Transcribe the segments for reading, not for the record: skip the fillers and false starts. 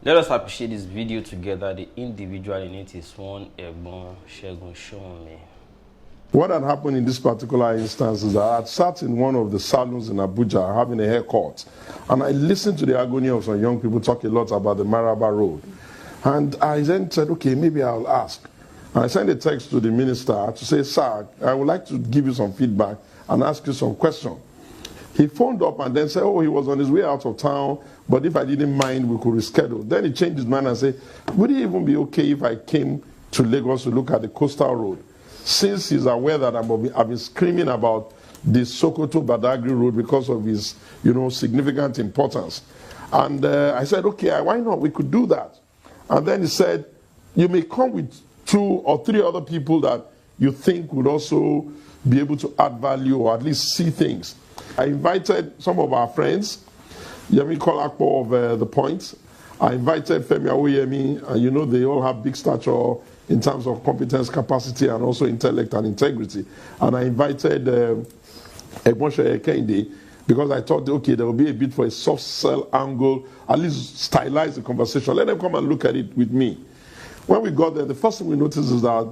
Let us appreciate this video together. The individual in it is one Egbon Segun Sowunmi. What had happened in this particular instance is that I had sat in one of the salons in Abuja having a haircut, and I listened to the agony of some young people talk a lot about the Maraba road. And I then said, okay, maybe I'll ask. And I sent a text to the minister to say, sir, I would like to give you some feedback and ask you some questions. He phoned up and then said, oh, he was on his way out of town, but if I didn't mind, we could reschedule. Then he changed his mind and said, would it even be okay if I came to Lagos to look at the coastal road? Since he's aware that I've been screaming about the Sokoto-Badagry road because of his, significant importance. And I said, okay, why not? We could do that. And then he said, you may come with 2 or 3 other people that you think would also be able to add value or at least see things. I invited some of our friends, Yemi Kolakpo of The Point. I invited Femi Awoyemi, and they all have big stature in terms of competence, capacity, and also intellect and integrity. And I invited Egbon Kehinde because I thought, okay, there will be a bit for a soft sell angle, at least stylize the conversation. Let them come and look at it with me. When we got there, the first thing we noticed is that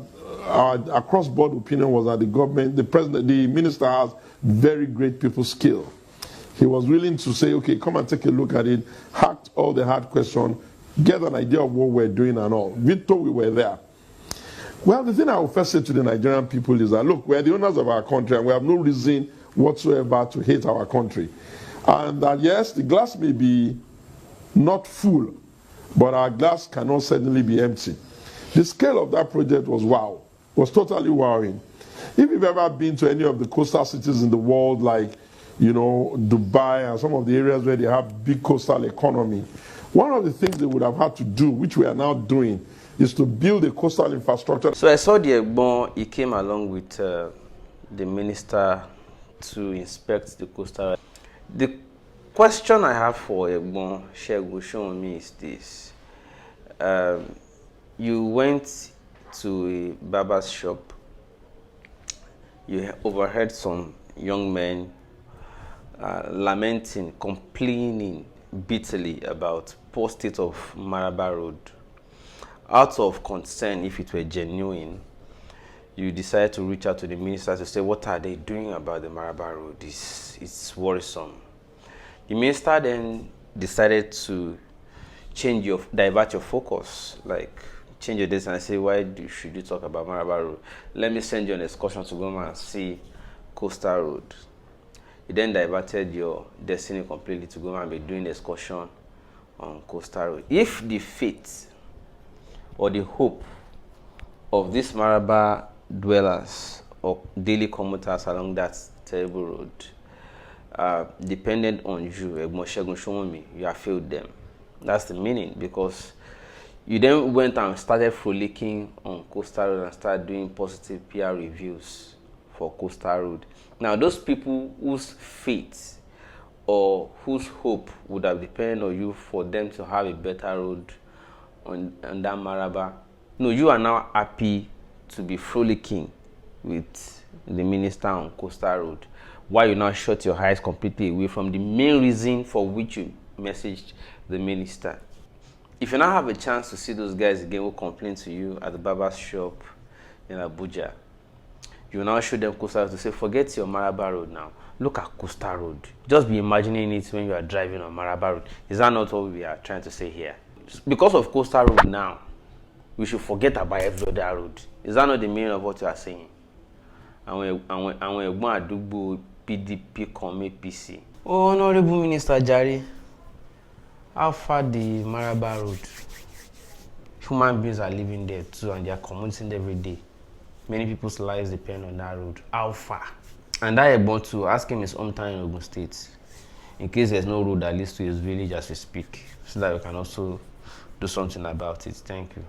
our across-board opinion was that the government, the president, the minister has very great people skill. He was willing to say, okay, come and take a look at it, hack all the hard questions, get an idea of what we're doing and all. We thought we were there. Well, the thing I will first say to the Nigerian people is that, look, we're the owners of our country and we have no reason whatsoever to hate our country. And that, yes, the glass may be not full, but our glass cannot certainly be empty. The scale of that project was wow, was totally wowing. If you've ever been to any of the coastal cities in the world, like, Dubai and some of the areas where they have big coastal economy, one of the things they would have had to do, which we are now doing, is to build a coastal infrastructure. So I saw the Egbon, he came along with the minister to inspect the coastal. The question I have for Egbon Segun Sowunmi is this. You went to a barber's shop, you overheard some young men lamenting, complaining bitterly about poor state of Maraba road. Out of concern, if it were genuine, you decided to reach out to the minister to say, what are they doing about the Maraba road? It's worrisome. The minister then decided to divert your focus, like change your destination and say, why should you talk about Maraba road? Let me send you on an excursion to go and see coastal road. You then diverted your destiny completely to go and be doing the excursion on coastal road. If the fate or the hope of these Maraba dwellers or daily commuters along that terrible road depended on you, Egbon Segun Sowunmi, you have failed them. That's the meaning, because you then went and started frolicking on coastal road and started doing positive PR reviews for coastal road. Now, those people whose fate or whose hope would have depended on you for them to have a better road on that Maraba, no, you are now happy to be frolicking with the minister on coastal road, while you now shut your eyes completely away from the main reason for which you messaged the minister. If you now have a chance to see those guys again who complain to you at the barber's shop in Abuja, you will now show them coastal road to say, forget your Maraba road now. Look at coastal road. Just be imagining it when you are driving on Maraba road. Is that not what we are trying to say here? Because of coastal road now, we should forget about every other road. Is that not the meaning of what you are saying? And when Egbon Adugbo PDP come APC. Oh, Honorable Minister Jare, how far the Maraba road? Human beings are living there too, and they are commuting every day. Many people's lives depend on that road. How far? And that Egbon to ask him his hometown in Ogun State, in case there's no road that leads to his village as we speak, so that we can also do something about it. Thank you.